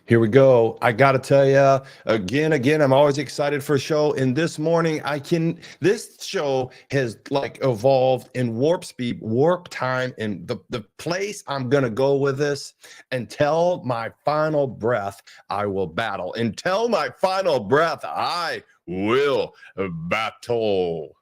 Here we go. I got to tell you again, I'm always excited for a show. And this morning this show has like evolved in warp speed, warp time. And the place I'm going to go with this, until my final breath, I will battle. Until my final breath, I will battle.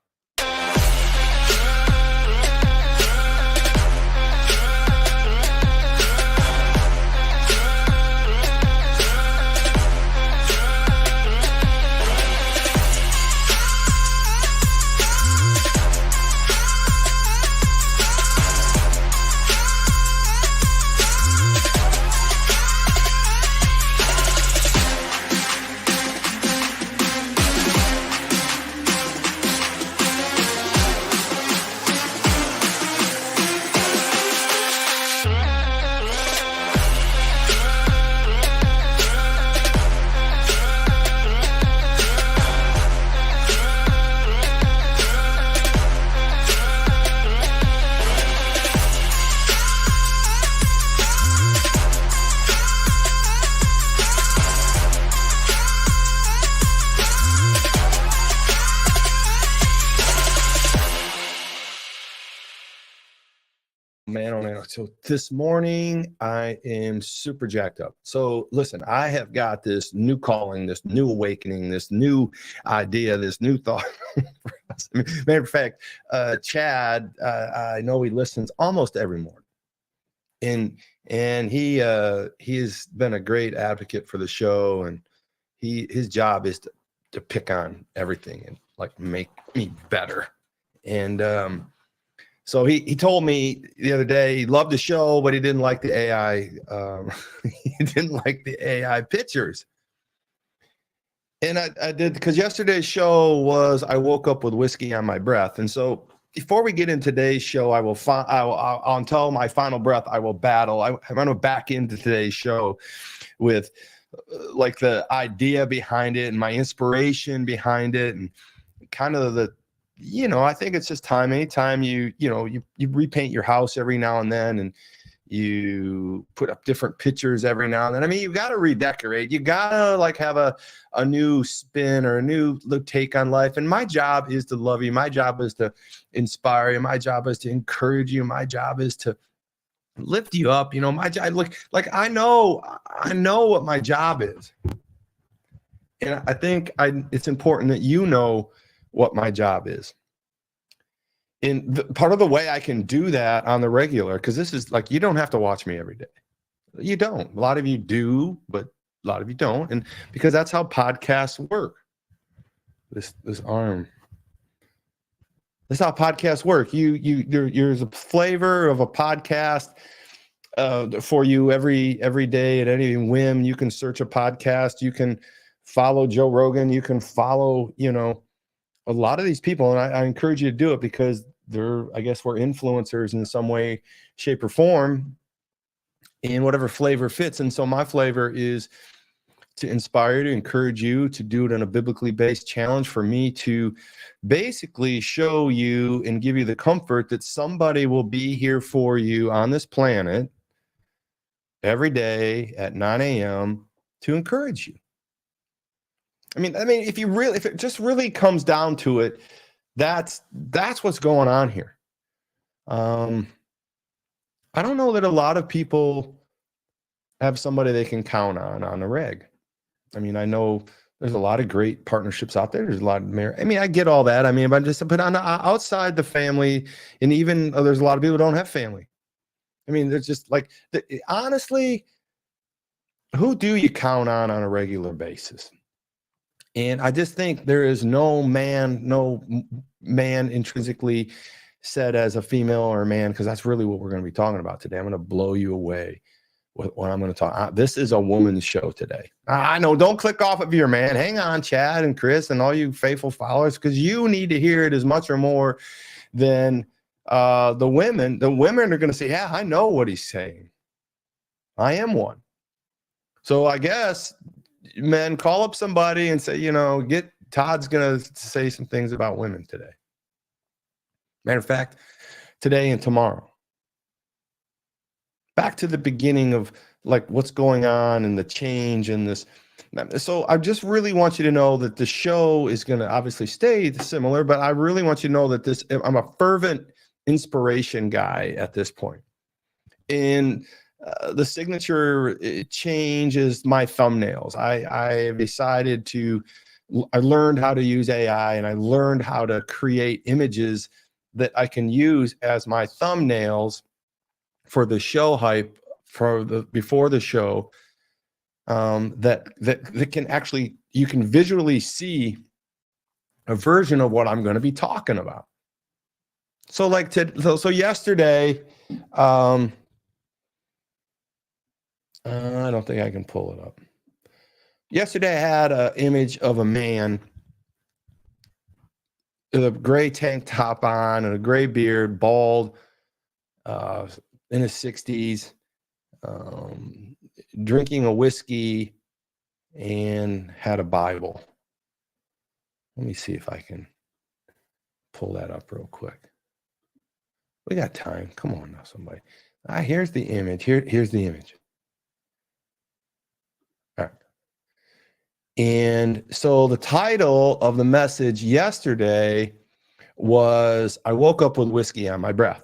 Man. So this morning I am super jacked up. So listen, I have got this new calling, this new awakening, this new idea, this new thought. Matter of fact, Chad, I know he listens almost every morning, and he has been a great advocate for the show, and his job is to pick on everything and like make me better. And so he told me the other day he loved the show, but he didn't like the AI. He didn't like the AI pictures. And I did, because yesterday's show was I woke up with whiskey on my breath. And so before we get in today's show, I'll until my final breath, I will battle. I'm going to back into today's show with like the idea behind it and my inspiration behind it, and kind of I think it's just time. Anytime you repaint your house every now and then, and you put up different pictures every now and then. I mean, you got to redecorate. You got to like have a new spin or a new take on life. And my job is to love you. My job is to inspire you. My job is to encourage you. My job is to lift you up. My job, like I know what my job is. And I think it's important that you know what my job is. And part of the way I can do that on the regular, because this is like, you don't have to watch me every day. You don't. A lot of you do, but a lot of you don't. And because that's how podcasts work. This arm. That's how podcasts work. There's a flavor of a podcast for you every day at any whim. You can search a podcast. You can follow Joe Rogan. You can follow, a lot of these people, and I encourage you to do it, because we're influencers in some way, shape, or form, in whatever flavor fits. And so my flavor is to inspire you, to encourage you, to do it in a biblically based challenge, for me to basically show you and give you the comfort that somebody will be here for you on this planet every day at 9 a.m. to encourage you. I mean, if it just really comes down to it, that's what's going on here. I don't know that a lot of people have somebody they can count on a reg. I mean, I know there's a lot of great partnerships out there. There's a lot of I get all that. I mean, but on outside the family, and even there's a lot of people who don't have family. I mean, there's just like, honestly, who do you count on a regular basis? And I just think there is no man intrinsically said as a female or a man, because that's really what we're going to be talking about today. I'm going to blow you away with what I'm going to talk. This is a woman's show today. I know, don't click off of your man. Hang on, Chad and Chris and all you faithful followers, because you need to hear it as much or more than the women. The women are going to say, yeah, I know what he's saying. I am one. So I guess, men, call up somebody and say, Todd's going to say some things about women today. Matter of fact, today and tomorrow. Back to the beginning of like what's going on and the change in this. So I just really want you to know that the show is going to obviously stay similar, but I really want you to know that I'm a fervent inspiration guy at this point. And the signature change is my thumbnails. I decided I learned how to use AI, and I learned how to create images that I can use as my thumbnails for the show hype before the show, that can actually, you can visually see a version of what I'm going to be talking about. So like so yesterday, I don't think I can pull it up. Yesterday I had an image of a man with a gray tank top on and a gray beard, bald, in his 60s, drinking a whiskey, and had a Bible. Let me see if I can pull that up real quick. We got time. Come on now, somebody. Here's the image. Here's the image. All right. And so the title of the message yesterday was, I woke up with whiskey on my breath.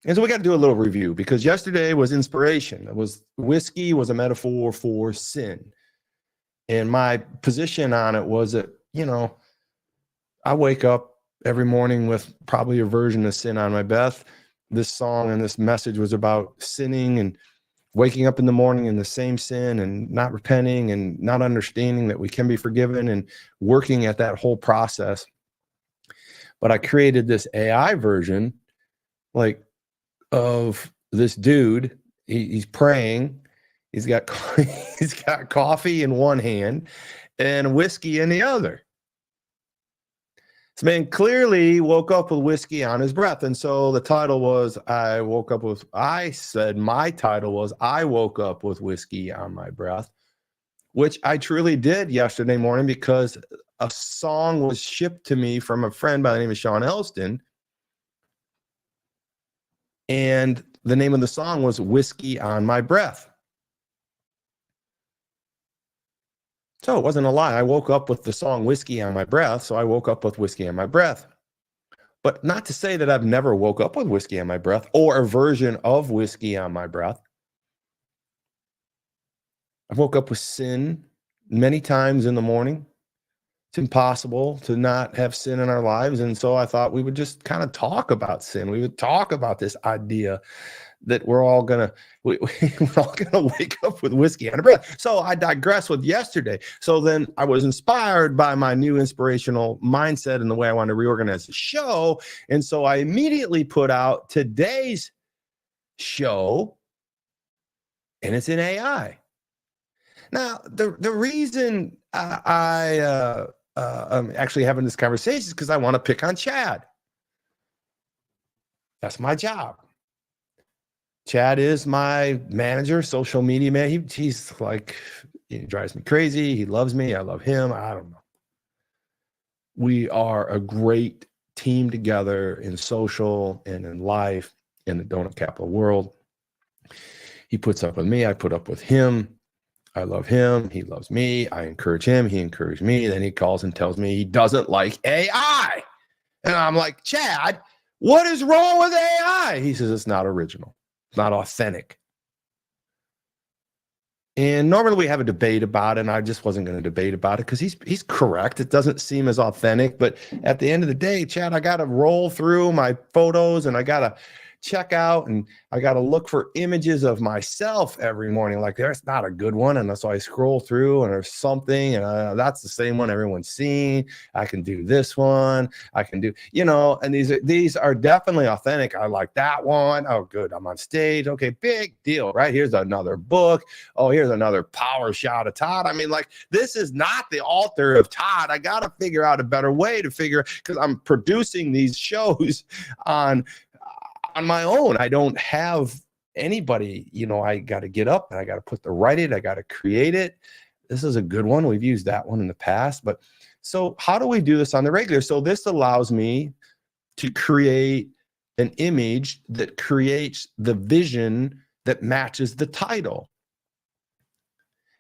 And so we got to do a little review, because yesterday was inspiration. Whiskey was a metaphor for sin. And my position on it was that, I wake up every morning with probably a version of sin on my breath. This song and this message was about sinning and waking up in the morning in the same sin and not repenting and not understanding that we can be forgiven and working at that whole process. But I created this AI version, like, of this dude. He's praying. He's got coffee in one hand and whiskey in the other. This man clearly woke up with whiskey on his breath. And so the title was, I woke up with whiskey on my breath, which I truly did yesterday morning, because a song was shipped to me from a friend by the name of Sean Elston. And the name of the song was Whiskey on My Breath. So it wasn't a lie. I woke up with the song Whiskey on My Breath, so I woke up with whiskey on my breath. But not to say that I've never woke up with whiskey on my breath or a version of whiskey on my breath. I woke up with sin many times in the morning. It's impossible to not have sin in our lives. And so I thought we would just kind of talk about sin. We would talk about this idea that we're all gonna wake up with whiskey on our breath. So I digress with yesterday. So then I was inspired by my new inspirational mindset and the way I want to reorganize the show. And so I immediately put out today's show, and it's in AI. Now, the reason I'm actually having this conversation is because I want to pick on Chad. That's my job. Chad is my manager, social media man. He's like, he drives me crazy. He loves me. I love him. I don't know. We are a great team together in social and in life, in the Donut Capital world. He puts up with me. I put up with him. I love him. He loves me. I encourage him. He encourages me. Then he calls and tells me he doesn't like AI. And I'm like, Chad, what is wrong with AI? He says, it's not original. It's not authentic. And normally we have a debate about it, and I just wasn't going to debate about it because he's correct. It doesn't seem as authentic. But at the end of the day, Chad, I got to roll through my photos, and I got to check out, and I got to look for images of myself every morning. Like, there's not a good one. And so I scroll through, and there's something, and that's the same one everyone's seen. I can do this one. I can do, and these are definitely authentic. I like that one. Oh, good. I'm on stage. Okay. Big deal, right? Here's another book. Oh, here's another power shot of Todd. I mean, like, this is not the altar of Todd. I got to figure out a better way to because I'm producing these shows on my own. I don't have anybody, I got to get up and I got to write it. I got to create it. This is a good one. We've used that one in the past, but so how do we do this on the regular? So this allows me to create an image that creates the vision that matches the title.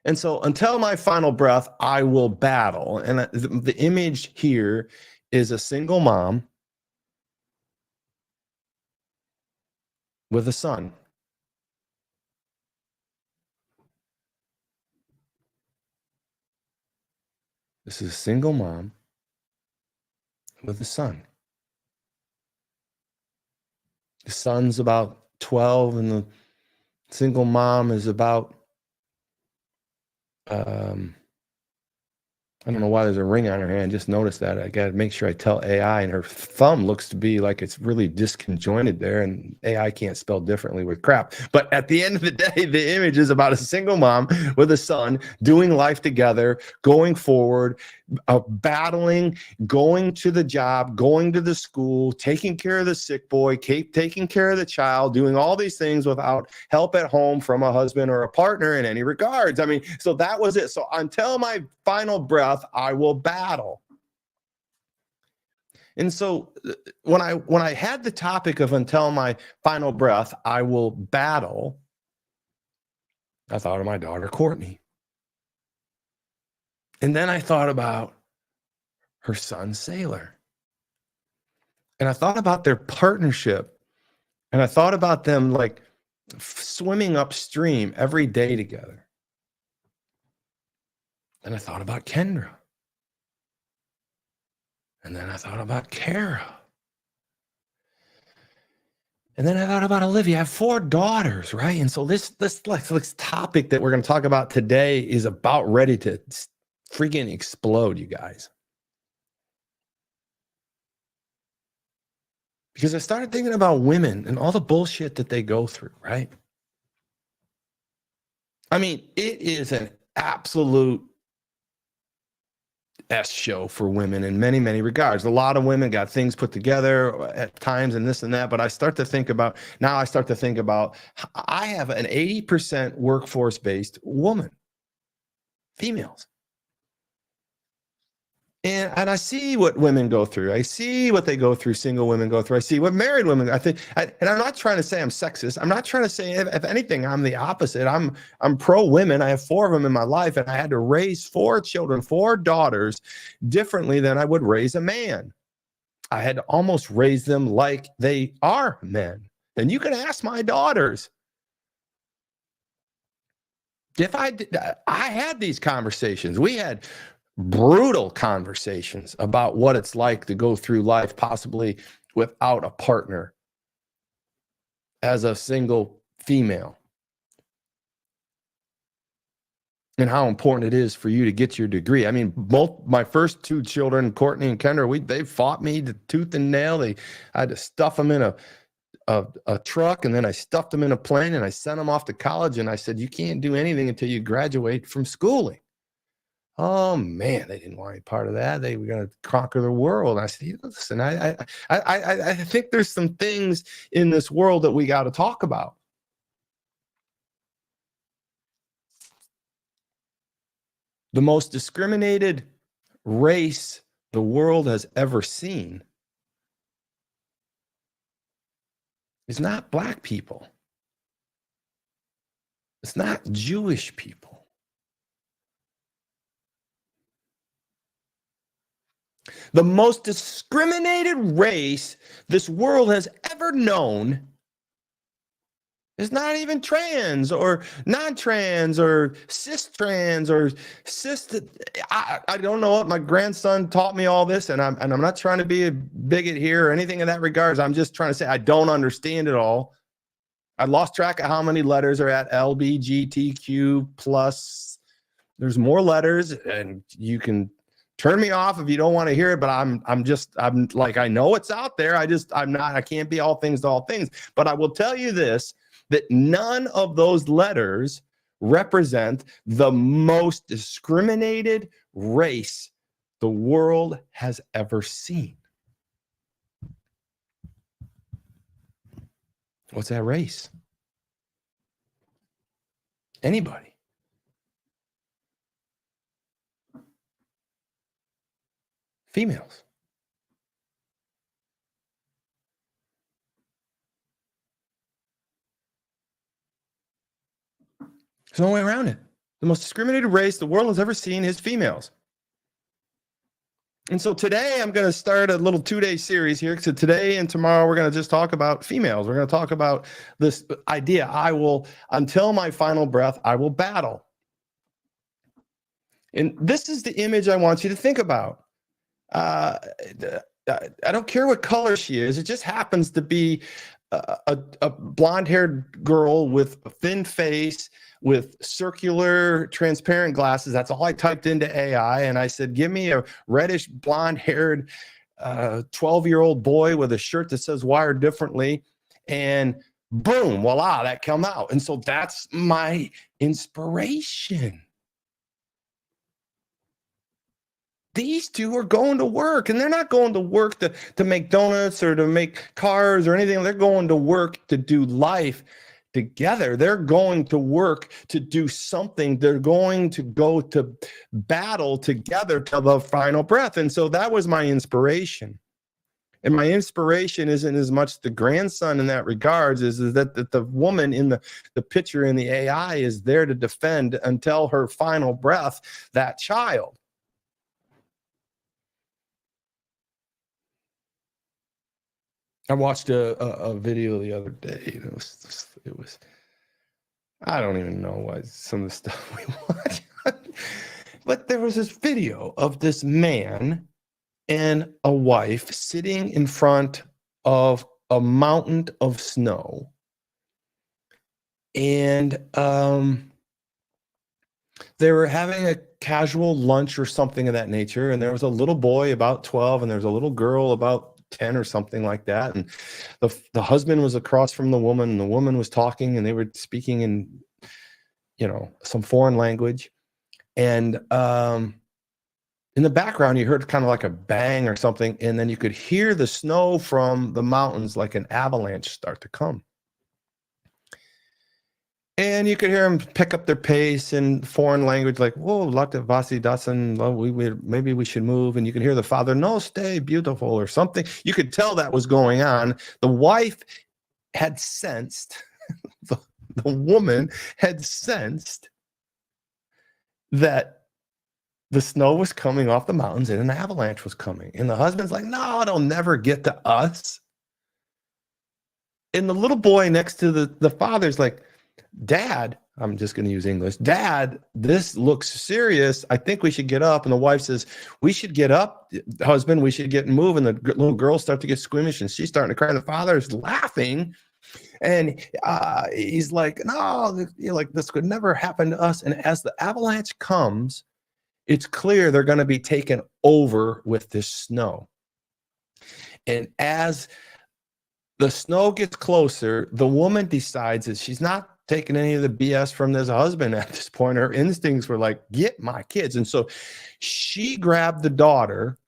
And so until my final breath, I will battle. And the image here is a single mom with a son. This is a single mom with a son. The son's about 12 and the single mom is about, I don't know why there's a ring on her hand. Just noticed that. I got to make sure I tell AI, and her thumb looks to be like it's really disconjointed there, and AI can't spell differently with crap. But at the end of the day, the image is about a single mom with a son doing life together, going forward, battling, going to the job, going to the school, taking care of the sick boy, taking care of the child, doing all these things without help at home from a husband or a partner in any regards. I mean, so that was it. So until my final breath, I will battle. And so when I had the topic of until my final breath, I will battle, I thought of my daughter, Courtney. And then I thought about her son, Sailor. And I thought about their partnership. And I thought about them like swimming upstream every day together. And I thought about Kendra. And then I thought about Kara. And then I thought about Olivia. I have 4 daughters, right? And so this topic that we're going to talk about today is about ready to freaking explode, you guys. Because I started thinking about women and all the bullshit that they go through, right? I mean, it is an absolute S show for women in many, many regards. A lot of women got things put together at times and this and that, but I start to think about, I have an 80% workforce-based woman, females. And I see what women go through. I see what they go through, single women go through. I see what married women, and I'm not trying to say I'm sexist. I'm not trying to say, if anything, I'm the opposite. I'm pro women. I have 4 of them in my life, and I had to raise 4 children, 4 daughters differently than I would raise a man. I had to almost raise them like they are men. And you can ask my daughters. If I had these conversations, we had brutal conversations about what it's like to go through life possibly without a partner as a single female, and how important it is for you to get your degree. I mean, both my first 2 children, Courtney and Kendra, they fought me to tooth and nail. I had to stuff them in a truck, and then I stuffed them in a plane, and I sent them off to college, and I said, you can't do anything until you graduate from schooling. Oh man, they didn't want any part of that. They were going to conquer the world. And I said, listen, I think there's some things in this world that we got to talk about. The most discriminated race the world has ever seen is not Black people. It's not Jewish people. The most discriminated race this world has ever known is not even trans or non-trans or cis-trans or cis. I don't know what. My grandson taught me all this, and I'm not trying to be a bigot here or anything in that regards. I'm just trying to say I don't understand it all. I lost track of how many letters are at LBGTQ plus. There's more letters, and you can turn me off if you don't want to hear it, but I'm like, I know it's out there. I can't be all things to all things, but I will tell you this, that none of those letters represent the most discriminated race the world has ever seen. What's that race? Anybody. Females. There's no way around it. The most discriminated race the world has ever seen is females. And so today I'm going to start a little 2-day series here. So today and tomorrow we're going to just talk about females. We're going to talk about this idea. I will, until my final breath, I will battle. And this is the image I want you to think about. I don't care what color she is. It just happens to be a blonde-haired girl with a thin face, with circular transparent glasses. That's all I typed into AI. And I said, give me a reddish blonde-haired 12-year-old boy with a shirt that says wired differently. And boom, voila, that came out. And so that's my inspiration. These two are going to work, and they're not going to work to make donuts or to make cars or anything. They're going to work to do life together. They're going to work to do something. They're going to go to battle together till the final breath. And so that was my inspiration. And my inspiration isn't as much the grandson in that regards is that the woman in the picture in the AI is there to defend until her final breath that child. I watched a video the other day. It was I don't even know why some of the stuff we watch, but there was this video of this man and a wife sitting in front of a mountain of snow, and they were having a casual lunch or something of that nature, and there was a little boy about 12 and there was a little girl about 10 or something like that, and the husband was across from the woman, and the woman was talking, and they were speaking in some foreign language, and in the background you heard kind of like a bang or something, and then you could hear the snow from the mountains like an avalanche start to come. And you could hear them pick up their pace in foreign language, like, whoa, Lakta Vasi Dasan, maybe we should move. And you could hear the father, no, stay, beautiful, or something. You could tell that was going on. The wife had sensed, the woman had sensed that the snow was coming off the mountains and an avalanche was coming. And the husband's like, no, it'll never get to us. And the little boy next to the father's like, Dad, I'm just going to use English. Dad, this looks serious. I think we should get up. And the wife says, we should get up, husband. We should get moving. The little girls start to get squeamish and she's starting to cry. And the father's laughing. And he's like, no, like this could never happen to us. And as the avalanche comes, it's clear they're going to be taken over with this snow. And as the snow gets closer, the woman decides that she's not taking any of the BS from this husband at this point. Her instincts were like, get my kids. And so she grabbed the daughter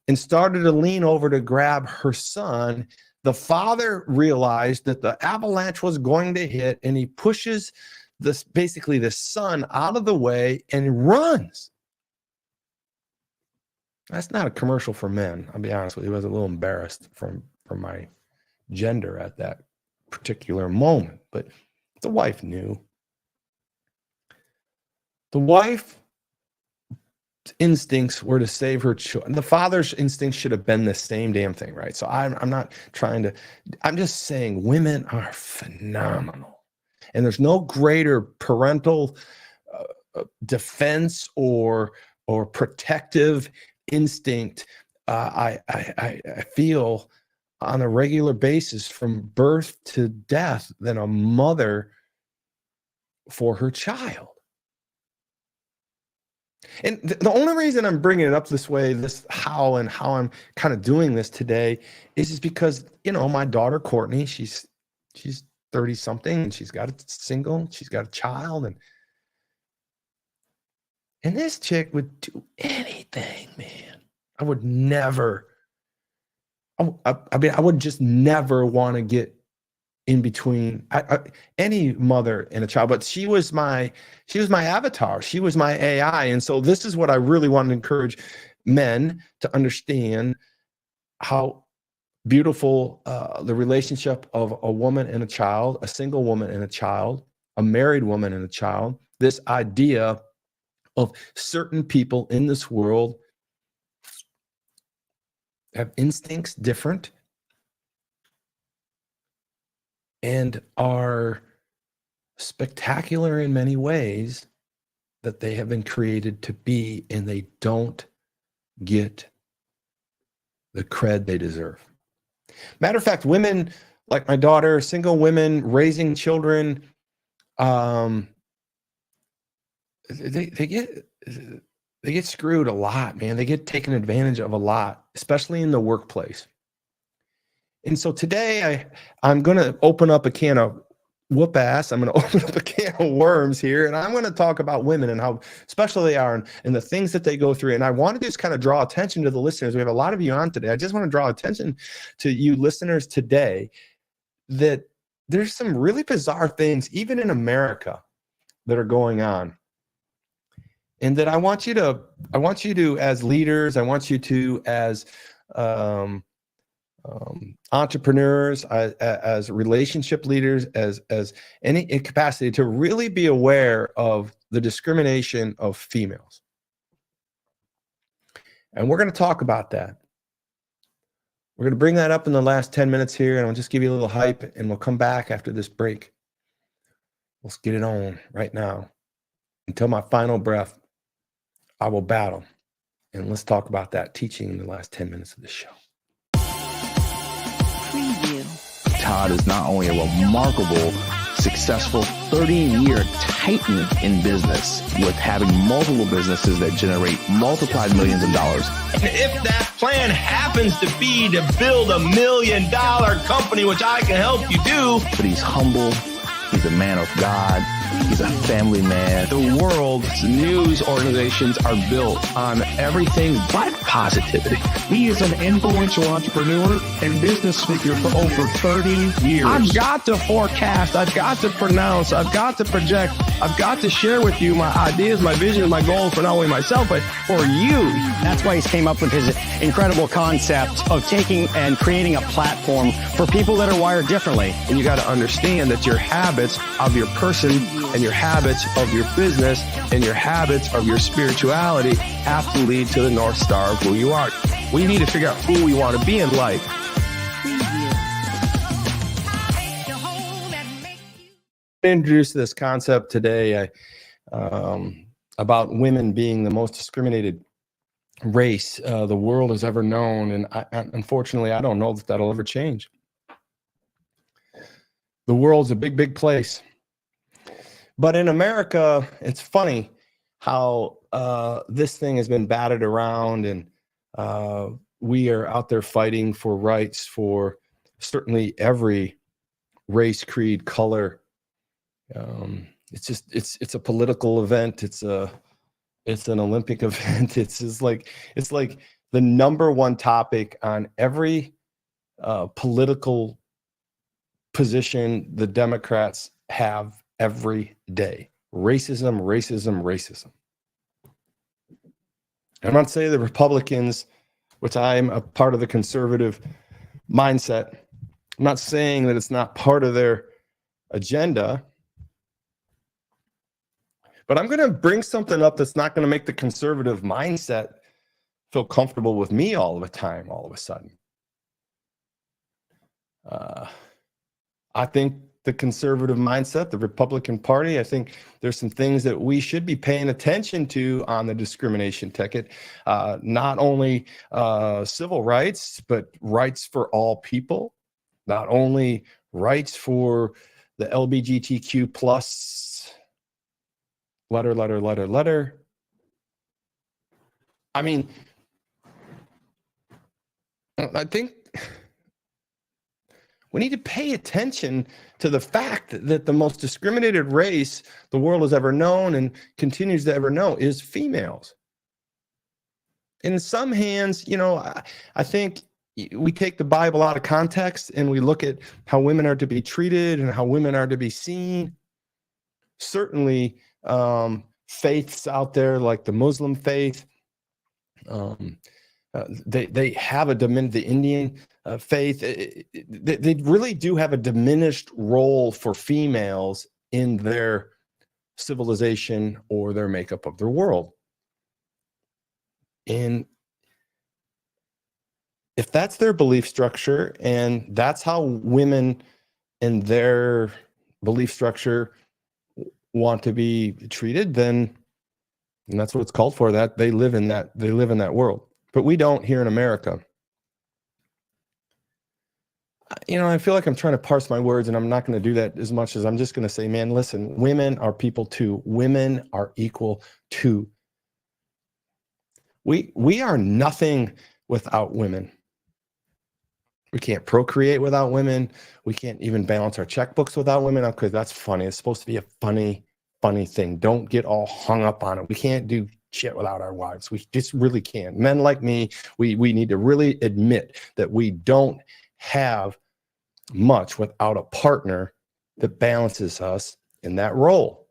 and started to lean over to grab her son. The father realized that the avalanche was going to hit, and he pushes basically the son out of the way and runs. That's not a commercial for men. I'll be honest with you. I was a little embarrassed from my gender at that particular moment, but the wife knew. The wife's instincts were to save her children. The father's instincts should have been the same damn thing, right? So I'm not trying to, I'm just saying women are phenomenal. And there's no greater parental defense or protective instinct I feel on a regular basis from birth to death than a mother for her child. And the only reason I'm bringing it up this way, how I'm kind of doing this today is just because, my daughter, Courtney, she's 30 something and she's got a she's got a child, and this chick would do anything, man. I would never, I would just never want to get in between any mother and a child, but she was my avatar. She was my AI. And so this is what I really want to encourage men to understand, how beautiful the relationship of a woman and a child, a single woman and a child, a married woman and a child, this idea of certain people in this world have instincts different and are spectacular in many ways that they have been created to be, and they don't get the cred they deserve. Matter of fact, women like my daughter, single women raising children, they get screwed a lot, man. They get taken advantage of a lot, especially in the workplace. And so today I'm going to open up a can of whoop ass. I'm going to open up a can of worms here, and I'm going to talk about women and how special they are and the things that they go through. And I want to just kind of draw attention to the listeners. We have a lot of you on today. I just want to draw attention to you listeners today that there's some really bizarre things, even in America, that are going on. And that I want you to, as leaders, I want you to, as entrepreneurs, as relationship leaders, as any capacity, to really be aware of the discrimination of females. And we're going to talk about that. We're going to bring that up in the last 10 minutes here, and I'll just give you a little hype, and we'll come back after this break. Let's get it on right now. Until my final breath, I will battle. And let's talk about that teaching in the last 10 minutes of the show. Todd is not only a remarkable, successful 30-year titan in business with having multiple businesses that generate multiplied millions of dollars. And if that plan happens to be to build $1 million company, which I can help you do. But he's humble. He's a man of God. He's a family man. The world's news organizations are built on everything but positivity. He is an influential entrepreneur and business speaker for over 30 years. I've got to forecast. I've got to pronounce. I've got to project. I've got to share with you my ideas, my vision, my goals for not only myself, but for you. That's why he came up with his incredible concept of taking and creating a platform for people that are wired differently. And you got to understand that your habits of your person and your habits of your business and your habits of your spirituality have to lead to the North Star of who you are. We need to figure out who we want to be in life. Introduce this concept today about women being the most discriminated race the world has ever known, and unfortunately, I don't know that that'll ever change. The world's a big, big place, but in America, it's funny how this thing has been batted around, and we are out there fighting for rights for certainly every race, creed, color. It's a political event. It's an Olympic event. It's like the number one topic on every political position the Democrats have every day. Racism, racism, racism. I'm not saying the Republicans, which I'm a part of the conservative mindset, I'm not saying that it's not part of their agenda, but I'm going to bring something up that's not going to make the conservative mindset feel comfortable with me all the time, all of a sudden. I think the conservative mindset, the Republican Party, I think there's some things that we should be paying attention to on the discrimination ticket. Not only civil rights, but rights for all people. Not only rights for the LGBTQ plus letter. I mean, I think we need to pay attention to the fact that the most discriminated race the world has ever known and continues to ever know is females. And in some hands, I think we take the Bible out of context and we look at how women are to be treated and how women are to be seen. Certainly, faiths out there like the Muslim faith, they have the Indian faith. They really do have a diminished role for females in their civilization or their makeup of their world. And if that's their belief structure and that's how women and their belief structure want to be treated, then and that's what it's called for. That they live in that world. But we don't here in America. I feel like I'm trying to parse my words, and I'm not going to do that as much as I'm just going to say, man, listen, women are people too. Women are equal too. We are nothing without women. We can't procreate without women. We can't even balance our checkbooks without women. Okay, that's funny. It's supposed to be a funny thing. Don't get all hung up on it. We can't do shit without our wives. We just really can't. Men like me, we need to really admit that we don't have much without a partner that balances us in that role.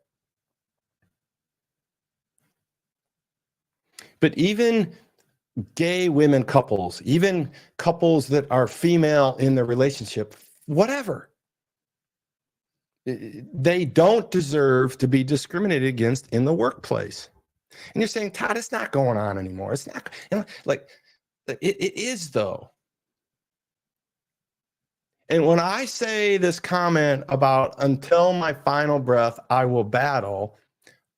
But even gay women couples, even couples that are female in their relationship, whatever, they don't deserve to be discriminated against in the workplace. And you're saying, Todd, it's not going on anymore. It's not, like it is though. And when I say this comment about until my final breath, I will battle,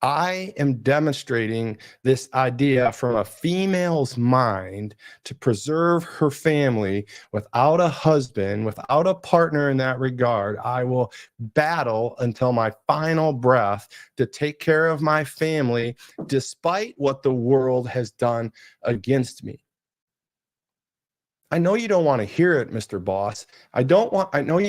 I am demonstrating this idea from a female's mind to preserve her family without a husband, without a partner in that regard. I will battle until my final breath to take care of my family, despite what the world has done against me. I know you don't want to hear it, Mr. Boss. I know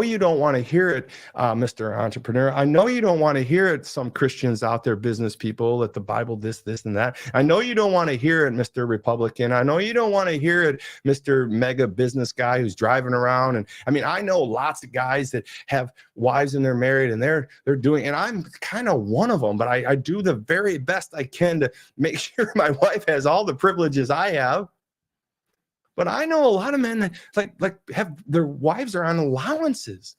you don't want to hear it, Mr. Entrepreneur. I know you don't want to hear it, some Christians out there, business people, that the Bible this, and that. I know you don't want to hear it, Mr. Republican. I know you don't want to hear it, Mr. Mega business guy who's driving around. And I mean, I know lots of guys that have wives and they're married and they're doing, and I'm kind of one of them, but I do the very best I can to make sure my wife has all the privileges I have. But I know a lot of men that like have their wives are on allowances.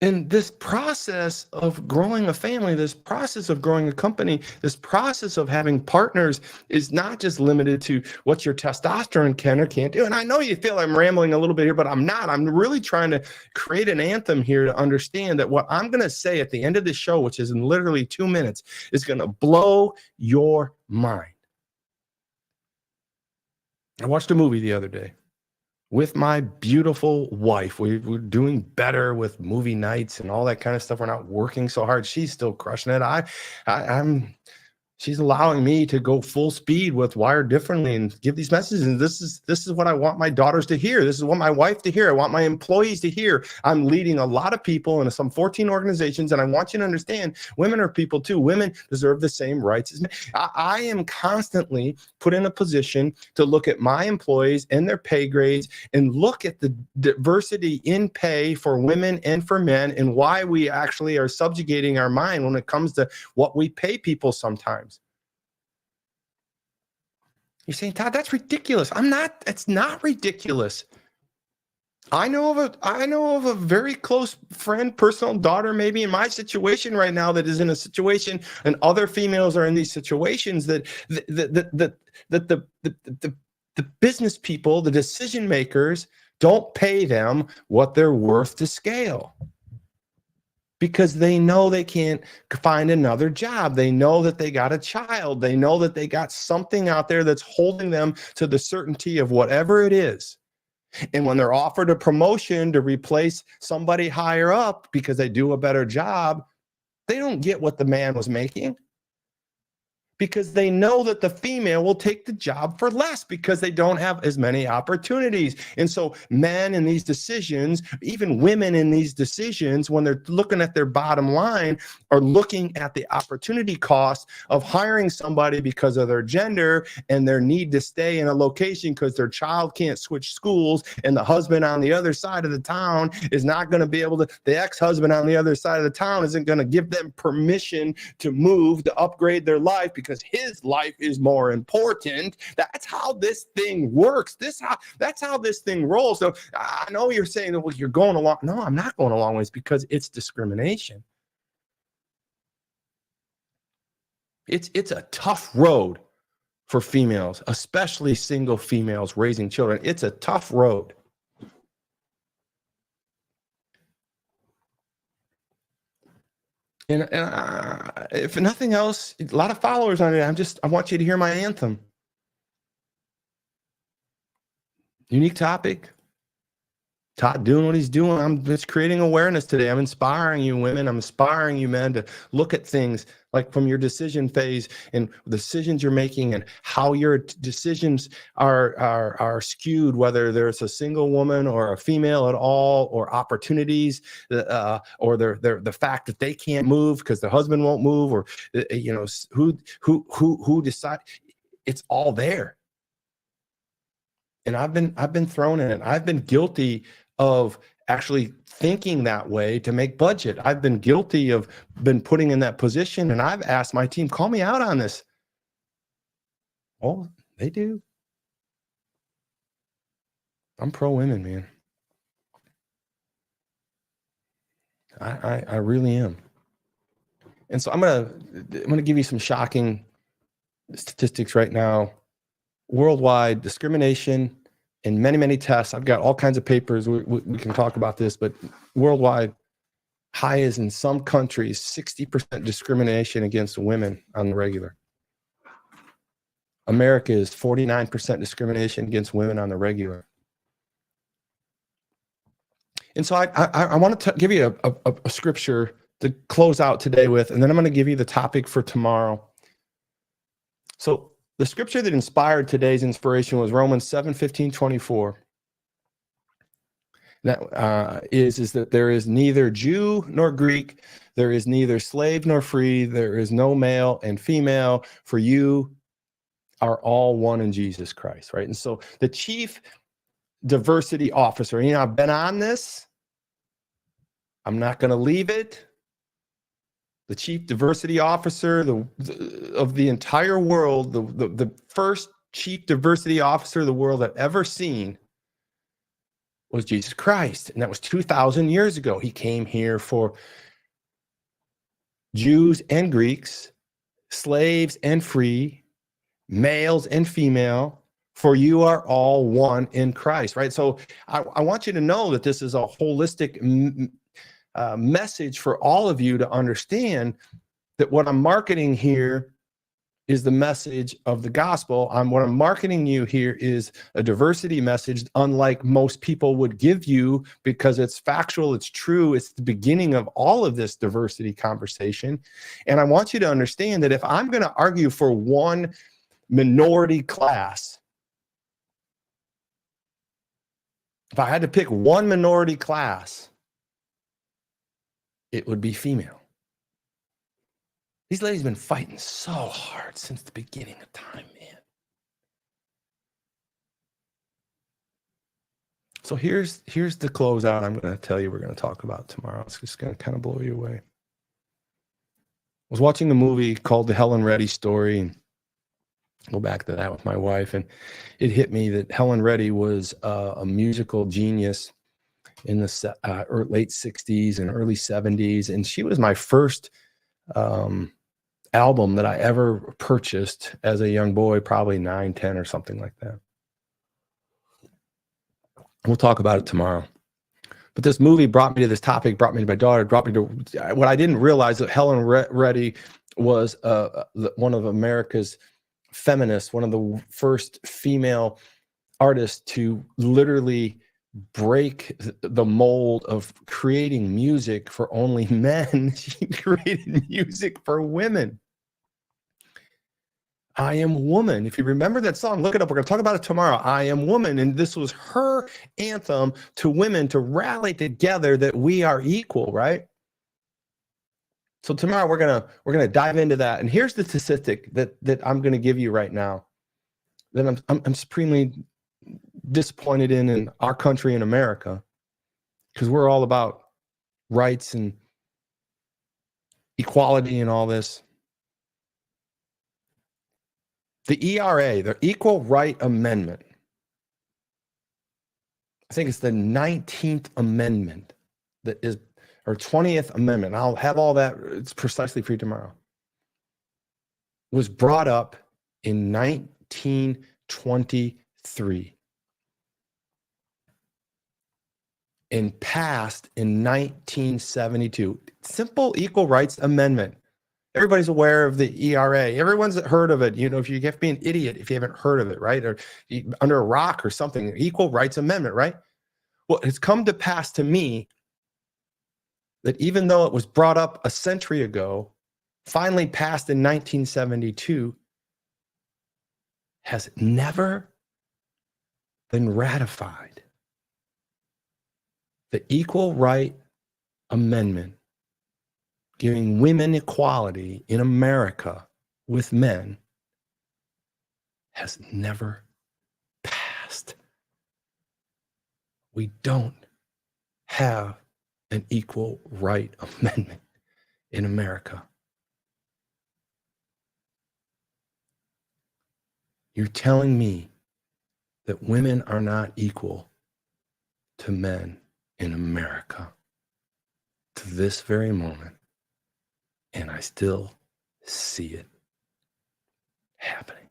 And this process of growing a family, this process of growing a company, this process of having partners is not just limited to what your testosterone can or can't do. And I know you feel I'm rambling a little bit here, but I'm not. I'm really trying to create an anthem here to understand that what I'm going to say at the end of the show, which is in literally 2 minutes, is going to blow your mind. I watched a movie the other day with my beautiful wife. We're doing better with movie nights and all that kind of stuff. We're not working so hard. She's still crushing it. She's allowing me to go full speed with Wired Differently and give these messages. And this is what I want my daughters to hear. This is what my wife to hear. I want my employees to hear. I'm leading a lot of people in some 14 organizations, and I want you to understand women are people too. Women deserve the same rights as men. I am constantly put in a position to look at my employees and their pay grades and look at the diversity in pay for women and for men and why we actually are subjugating our mind when it comes to what we pay people sometimes. You're saying, Todd, that's ridiculous. I'm not. It's not ridiculous. I know of a very close friend, personal daughter, maybe in my situation right now, that is in a situation, and other females are in these situations that the business people, the decision makers, don't pay them what they're worth to scale. Because they know they can't find another job. They know that they got a child. They know that they got something out there that's holding them to the certainty of whatever it is. And when they're offered a promotion to replace somebody higher up because they do a better job, they don't get what the man was making. Because they know that the female will take the job for less because they don't have as many opportunities. And so men in these decisions, even women in these decisions, when they're looking at their bottom line, are looking at the opportunity cost of hiring somebody because of their gender and their need to stay in a location because their child can't switch schools, and the husband on the other side of the town is not going to be able to, the ex-husband on the other side of the town isn't going to give them permission to move, to upgrade their life because because his life is more important. That's how this thing works. That's how this thing rolls. So I know you're saying, well, you're going along. No, I'm not going along with this because it's discrimination. It's a tough road for females, especially single females raising children. It's a tough road. And if nothing else, a lot of followers on it. I want you to hear my anthem. Unique topic. Todd doing what he's doing. I'm just creating awareness today. I'm inspiring you women. I'm inspiring you men to look at things like from your decision phase and the decisions you're making and how your decisions are skewed, whether there's a single woman or a female at all, or opportunities, or the fact that they can't move because their husband won't move, or who decide. It's all there. And I've been thrown in it. I've been guilty of actually thinking that way to make budget. I've been guilty of been putting in that position, and I've asked my team, call me out on this. Oh, they do. I'm pro women, man. I really am. And so I'm gonna give you some shocking statistics right now. Worldwide discrimination in many tests. I've got all kinds of papers. We can talk about this, but worldwide, high is in some countries 60% discrimination against women on the regular. America is 49% discrimination against women on the regular. And so I want to give you a scripture to close out today with, and then I'm going to give you the topic for tomorrow. So the scripture that inspired today's inspiration was Romans 7:15-24. That is that there is neither Jew nor Greek, there is neither slave nor free, there is no male and female, for you are all one in Jesus Christ, right? And so the chief diversity officer, I've been on this. I'm not going to leave it. The chief diversity officer of the entire world, the first chief diversity officer the world had ever seen was Jesus Christ. And that was 2,000 years ago. He came here for Jews and Greeks, slaves and free, males and female, for you are all one in Christ, right? So I want you to know that this is a holistic message for all of you to understand that what I'm marketing here is the message of the gospel. What I'm marketing you here is a diversity message, unlike most people would give you, because it's factual, it's true, it's the beginning of all of this diversity conversation. And I want you to understand that if I'm going to argue for one minority class, if I had to pick one minority class, it would be female. These ladies have been fighting so hard since the beginning of time, man. So here's the closeout I'm going to tell you we're going to talk about tomorrow. It's just going to kind of blow you away. I was watching a movie called The Helen Reddy Story, and go back to that with my wife, and it hit me that Helen Reddy was a musical genius in the late 60s and early 70s. And she was my first album that I ever purchased as a young boy, probably 9, 10 or something like that. We'll talk about it tomorrow. But this movie brought me to this topic, brought me to my daughter, brought me to what I didn't realize, that Helen Reddy was one of America's feminists, one of the first female artists to literally break the mold of creating music for only men. She created music for women. I Am Woman. If you remember that song, look it up. We're going to talk about it tomorrow. I Am Woman. And this was her anthem to women to rally together that we are equal, right? So tomorrow we're going to dive into that. And here's the statistic that I'm going to give you right now that I'm supremely disappointed in our country in America, because we're all about rights and equality and all this. The ERA, the Equal Right Amendment, I think it's the 19th Amendment that is, or 20th Amendment. I'll have all that. It's precisely for you tomorrow. Was brought up in 1923 and passed in 1972. Simple Equal Rights Amendment. Everybody's aware of the ERA. Everyone's heard of it. You know, if you have to be an idiot if you haven't heard of it, right? Or under a rock or something. Equal Rights Amendment, right? Well, it's come to pass to me that even though it was brought up a century ago, finally passed in 1972, has never been ratified. The Equal Right Amendment, giving women equality in America with men, has never passed. We don't have an Equal Right Amendment in America. You're telling me that women are not equal to men in America to this very moment, and I still see it happening.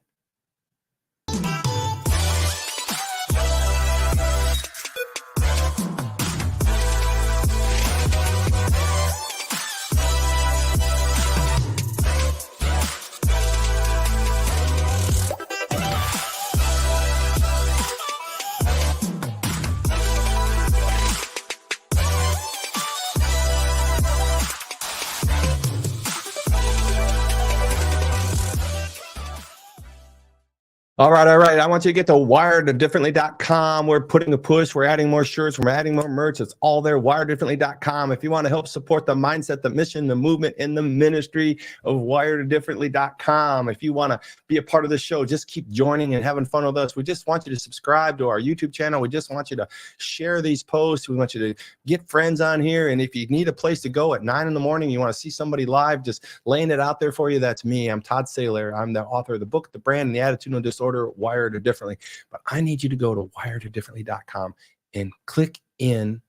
All right. I want you to get to wiredifferently.com. We're putting a push. We're adding more shirts. We're adding more merch. It's all there. Wiredifferently.com. If you want to help support the mindset, the mission, the movement, and the ministry of wiredifferently.com. If you want to be a part of the show, just keep joining and having fun with us. We just want you to subscribe to our YouTube channel. We just want you to share these posts. We want you to get friends on here. And if you need a place to go at 9 in the morning, you want to see somebody live, just laying it out there for you, that's me. I'm Todd Saylor. I'm the author of the book, The Brand and the Attitudinal Disorder, Wired Differently. But I need you to go to wiredifferently.com and click in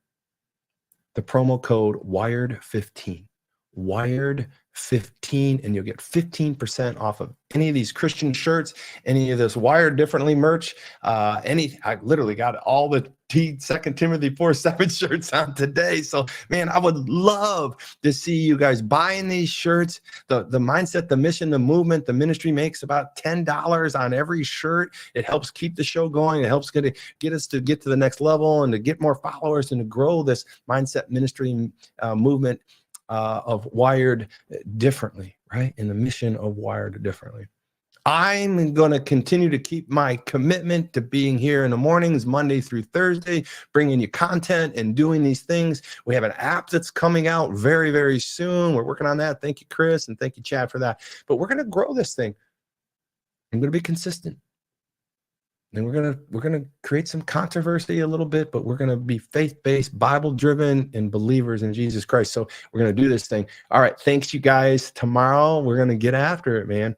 the promo code WIRED15. WIRED15, and you'll get 15% off of any of these Christian shirts, any of this Wired Differently merch. I literally got all the 2 Timothy 4:7 shirts on today. So, man, I would love to see you guys buying these shirts. The mindset, the mission, the movement, the ministry makes about $10 on every shirt. It helps keep the show going. It helps get us to get to the next level and to get more followers and to grow this mindset ministry movement of Wired Differently, right? In the mission of Wired Differently. I'm going to continue to keep my commitment to being here in the mornings, Monday through Thursday, bringing you content and doing these things. We have an app that's coming out very, very soon. We're working on that. Thank you, Chris, and thank you, Chad, for that. But we're going to grow this thing. I'm going to be consistent. And we're going to create some controversy a little bit, but we're going to be faith-based, Bible-driven, and believers in Jesus Christ. So we're going to do this thing. All right. Thanks, you guys. Tomorrow, we're going to get after it, man.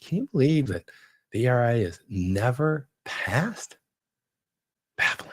Can you believe that the ERA is never passed? Baffling.